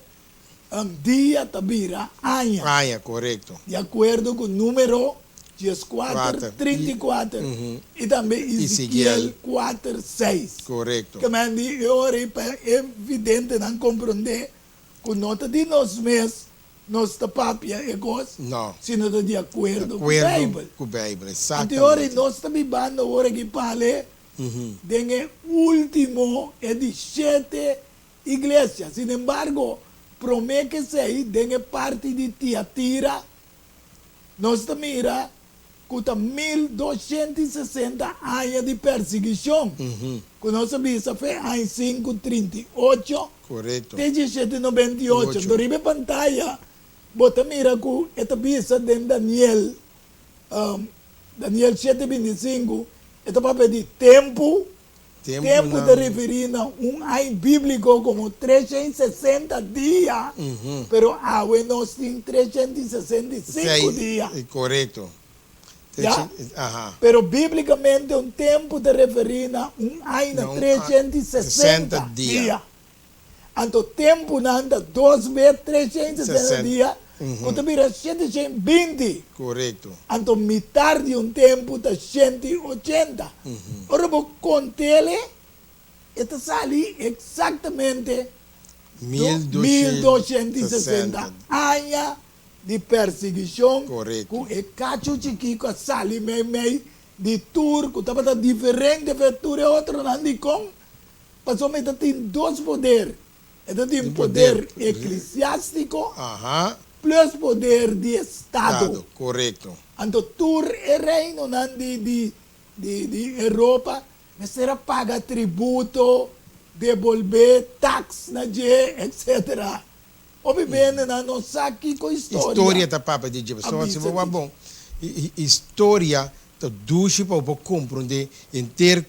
um dia tabira año. Año, correto. De acordo com o número 14, Quatro. 34 Uhum. e também Ezequiel. Ezequiel 4, 6. Correto. Que me diz, ora, é evidente não compreender que nós de nós mesmos, nossa papia é coisa, Não. se não está de acordo com a Acordo Bíblia. com a Bíblia, Então, ora, exatamente. nós estamos vivendo agora que fala Uhum. de último é de 7 igrejas. Sin embargo, promete que sei de parte de Tiatira, nós mira que está 1260 anos de perseguição. Uhum. Que nós vimos foi em 538 Correto. até 1798. Ocho. Durante a pantalla, bota mira que esta visa de Daniel, Daniel 7:25, esta papel de tempo Tempo te referindo a ano bíblico como 360 dias, Uhum. pero agora nós temos 365 dias. Correto. Ya. Ajá. Pero biblicamente tempo te referindo a ano Não, 360 60 dias. dias. Então, tempo anda 2 vezes 360 60. dias, Uhum. quando vira 720. Correto. Então, metade de tempo está 180. Ora, vou contar-lhe, esta sali exatamente 1260 anos de perseguição. Correto. Com o cacho chiquico, sali meio de turco, estava diferente, aventura e outro não de com. Passou, mas tem dois poderes. Ele tem poder eclesiástico Ajá. plus poder de Estado. Dado. Correto. Então, tur é reino não de Europa, mas será paga tributo, devolver tax na etc. Obviamente, não sabe que com história. História tá papa de Deus. Só se for bom. História tá duche para compreender em ter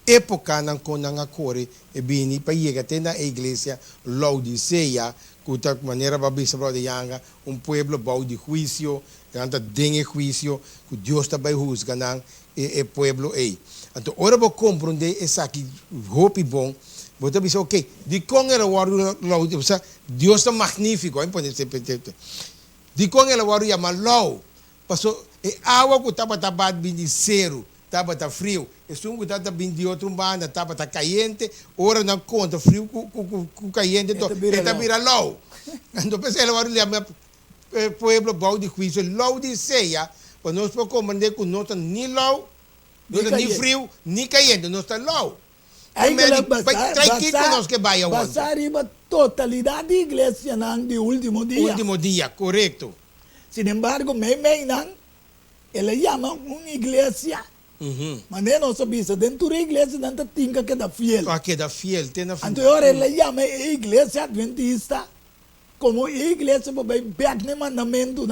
época não com a core e bem para chegar até na igreja Laodiceia, que de maneira babisa para de yanga pueblo bau de juízo, anda dengue juízo, que Deus está vai juzgar não pueblo aí. Então, ora vou compreender essa aqui hope bom. Você diz, ok, de com ela Laodiceia, Deus está magnífico, aí pode ser de com ela o chama low, passou e água que estava tabado de zero, estava frio, e sungo estava de outro banda, estava caliente, ora não conta frio com caliente, então está vira low. Então pensei ela o chama pueblo bau de juízo Laodiceia, para nós podemos compreender que não está nem low, não está nem frio, nem caliente, não está low. Aí que Basar a totalidade da igreja de último dia. Último dia, correto. Sin embargo, ela chama uma igreja, mas não sabia, dentro da igreja não tem que dar fiel. Aqui da fiel, tem na Então, ela chama a igreja adventista como a igreja para ver o mandamento,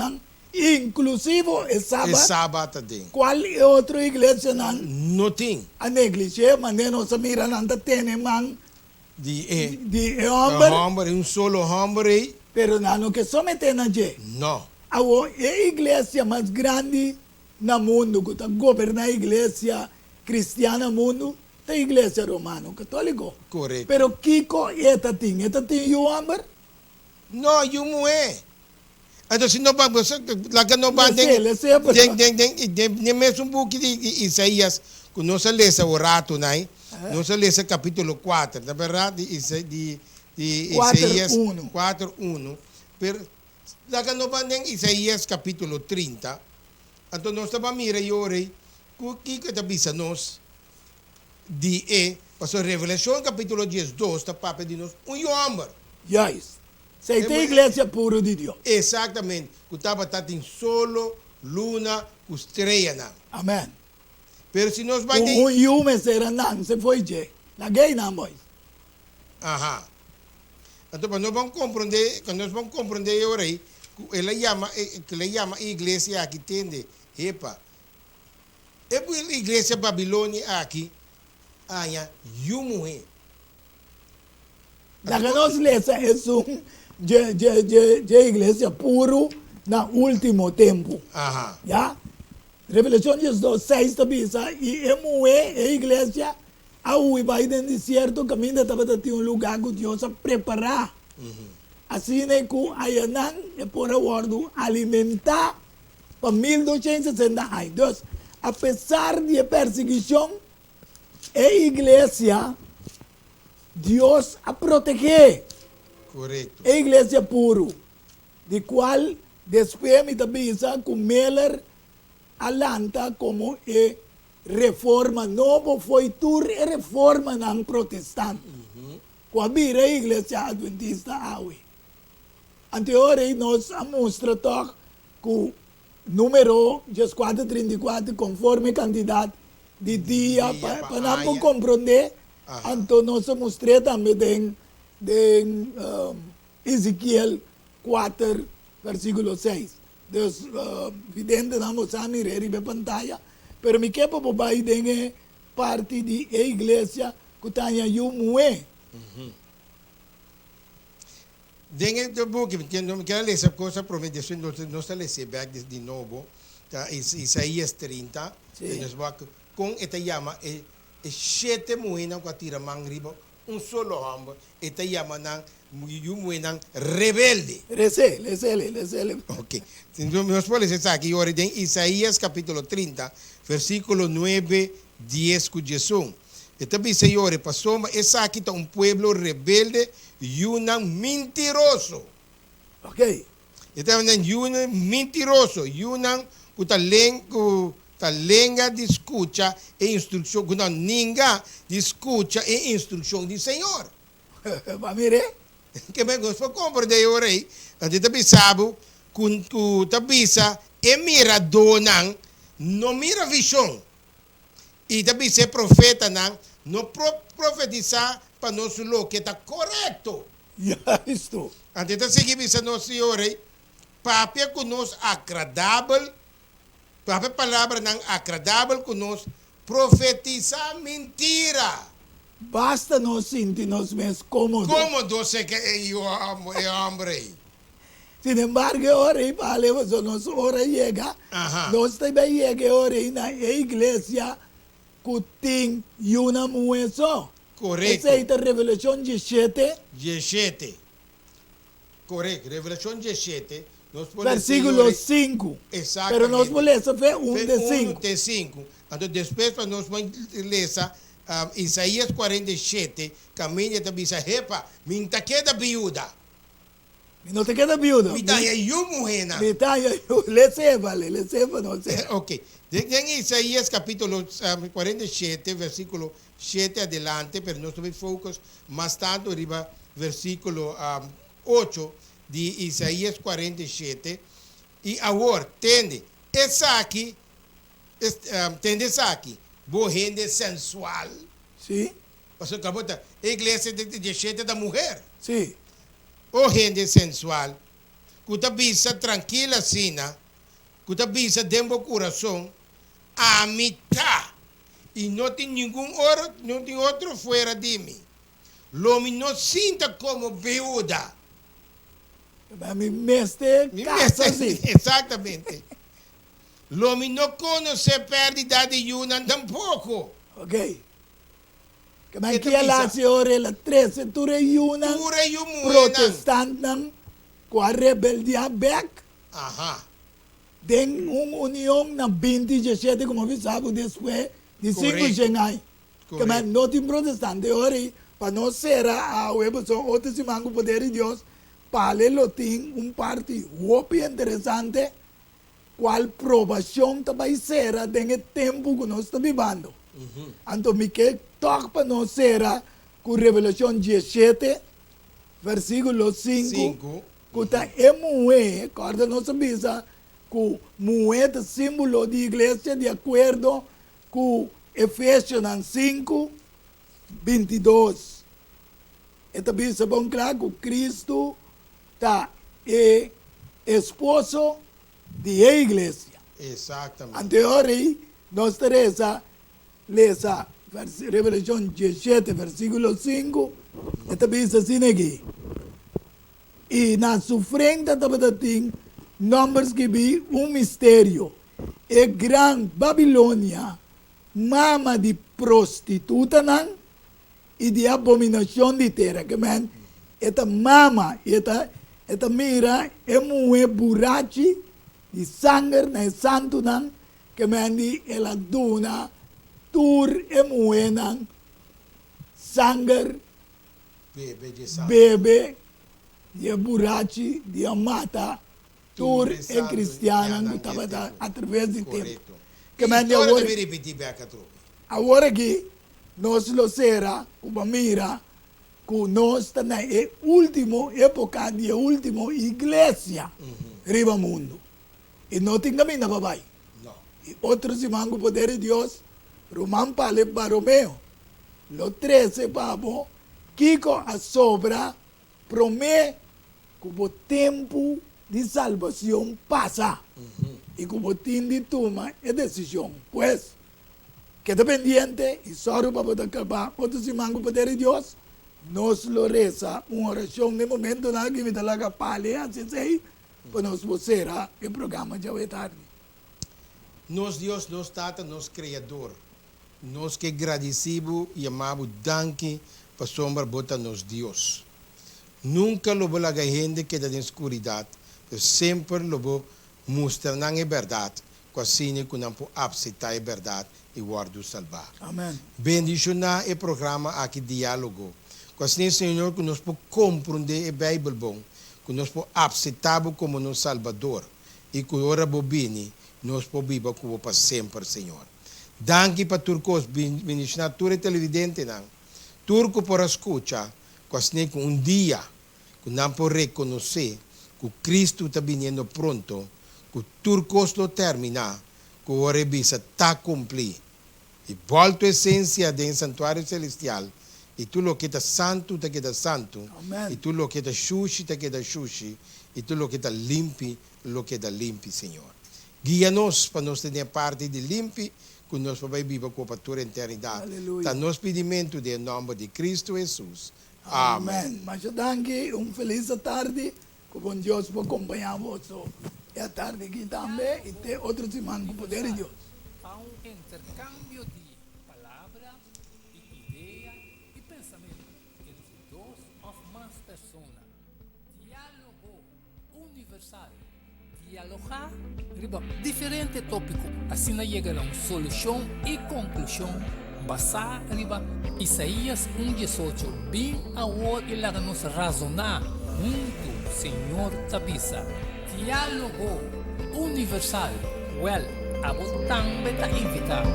inclusive o sábado. Qual é outra igreja? Não tem. A negligência, mas não se mira, não tem man de homem, solo homem. pero não que somete na je. Não. A igreja mais grande no mundo, que governa a igreja cristiana no mundo, é a igreja romana, católica. Correto. Pero Kiko, esta tem o homem? Não, eu não é. Então, se não vamos, lá que não vamos, tem mesmo book de Isaías, que nós lemos o rato, né? Nós lemos capítulo 4, na verdade, de Isaías 4:1. Pero lá que não vamos em Isaías capítulo 30, então nós estamos mirando e orei, que está bisa nós de passou Revelação capítulo 12, está para de nós homem. Yes. Sei tem igreja puro de Deus. Exatamente. Que estava em solo, luna, estrela. Amém. Pero se nós vai ter... homem será não, se foi je. Na gay não, boy. Aham. Então, quando nós vamos compreender agora aí, ela chama a igreja aqui, entende? Epa. É a igreja Babilônia aqui, aí, e mulher. La que nos lesa es un de iglesia puro na último tiempo. Ajá. Ya? Revelación 2:6 también y a iglesia a vai en desierto caminho estava de un lugar que Dios a preparar. Assim né que ayanan é por acordo alimentar para 1260 anos. Então, apesar de perseguição, a igreja Deus a proteger. Correcto. A igreja puro, de qual depois me também com Meller alanta como é reforma novo foi tur e reforma não protestante. Com a igreja adventista awe. Anteriormente nós mostra que o número de 434 conforme candidato de dia para não compreender. Então nós mostramos também de Ezequiel 4 versículo 6. Dus evidente não mostramos a pantalla, pero me quepa por aí de parte de igreja que tenha eu moe. Dentro do book, que não quero ler essa coisa, provavelmente não se lê back de novo, tá? Isaías 30, nós vamos com esta chama é 7 moedas que tira mangriba, solo homem, esta chama não moeda rebelde. Lese. Ok. Então nós podemos estar aqui agora em Isaías capítulo 30, versículo 9, 10 com Jesus. Esta dice, Senhor, passou, essa aqui está pueblo rebelde e mentiroso. Ok. Esta é mentiroso, que lenga de escucha e instrução, que ninguém de escucha e instrução do Senhor. Vai mirar? Que bem, nós podemos compreender agora aí, a gente também sabe que tabisa é mira donan, não mira visão. E também ser profeta não profetizar para nós o que está correto. Já estou. Antes de seguir a nossa senhora, papel que nós agradável, papel palavra não agradável que nós profetizar mentira. Basta nós sentir nós mesmos cómodos. Cómodo é que é homem. Sin embargo, ahora y para nós hora llega, nós também chega ahora na igreja que tem uma mulher só. Correto. Essa é a Revelação 17. 17. Correto. Revelação 17. Versículo 5. Exatamente. Pero nós podemos ver de 5. de 5. Então, depois, nós vamos ler Isaías 47, caminha da bisa, repa, minta queda viúda. Não te queda viúda. Me dá eu mulher. Me dá eu, receba, não sei. Ok. En Isaías capítulo 47, versículo 7 adelante, pero no se focus más tanto arriba, versículo 8 de Isaías 47. Y ahora, tende, esa aquí, tende esa aquí, boa gente sensual. Sí. O sea, como está, iglesia de gente da mujer. Sí. O gente sensual, que está bisa tranquila, sina, que está bisa dentro do coração, a mitad, y no tiene otro fuera de mí. Lo me no sienta como viuda. Mi mestre casa así. Exactamente. Lo me no conoce pérdida de una tampoco. Ok. Que me queda la señora, la 13, tú eres una protestante con rebeldia back. Ajá. Den una unión na 27, como vi sabe, después de 5 años. Que me no tiene protestante ahora, para no ser a web, son otros y mango poder de Dios, para lo tiene un partido muy interesante, cual probación también será en el tiempo que nos está viviendo. Entonces, me queda toque para no ser con Revelación 17, versículo 5, que está en mujer, acorda no se visa, que moeda símbolo de igreja de acordo com Efésios 5, 22. E também é bom claro que Cristo é esposo da igreja. Exatamente. Anteriormente, nós teremos essa Revelación 17, versículo 5, esta dice así aquí. Y na su frente tem nombres que vi un misterio. E gran Babilonia, mama de prostituta nan, e de abominação de terra. Que man, esta mama, esta mira, é muito burachi de sangue na santo nan, que man, ela dona, tur é muito nan, sangue, bebe, de burachi, de mata, tur é cristiana, que estava através do tempo. Que man, agora que nós lo será, uma mira, que nós está na última época, de última igreja, riba mundo. E não tem caminho para vai. E outros irmãos, o poder de Deus, Romão Pale Baromeu, lo 13 pabo, Kiko a sobra, promete que o tempo de salvação passa. E que o tempo de toma é decisão. Pois, queda pendiente y solo para poder acabar otros irmãos con poder de Dios nos lo reza una oración de momento na que me da la pale así sei para nos vocera el programa ya de tarde. Nos Dios, nos Tata, nos Criador, nos que agradecido y amamos danke para sombra bota nos Dios. Nunca lo voy a gente que da en oscuridad, pero siempre lo voy a mostrar na verdad, quasi que não pode aceitar a verdade e guardo salvar. Amém. Bendicionar o programa aqui diálogo. Quasi Senhor que nós podemos compreender a Bíblia bom, que nós podemos aceitar como nosso Salvador e que ora bobini nós podemos viver como para sempre, Senhor. Danke para turcos bendicionar tur televidente não. Turco por escutar, quasi que dia que não pode reconhecer que Cristo está vindo pronto. Que turcos lo termina, que o revisa está cumplir. E volta a essência do santuário celestial. E tu lo que está santo, te queda santo. Amém. E tu lo que está xuxi, te queda xuxi. E tu lo que está limpi, lo que está limpi, Senhor. Guia-nos para nós ter parte de limpi, que nós vamos viver com a tua eternidade. Aleluia. Está nos pedimento em nome de Cristo Jesus. Amém. Mas eu danke, feliz tarde, que bom Deus vai acompanhar você. E a tarde aqui também, e tem outros irmãos com poder de Deus. Há intercâmbio de palavra, de ideia e pensamento entre duas ou mais pessoas. Diálogo universal. Dialogar riba diferente tópico. Assim chega a uma solução e conclusão. Basar riba Isaías 1:18. Bem a hora e lá nos razonar junto, Senhor Tabisa. Diálogo universal. Well, a vos também está invitado.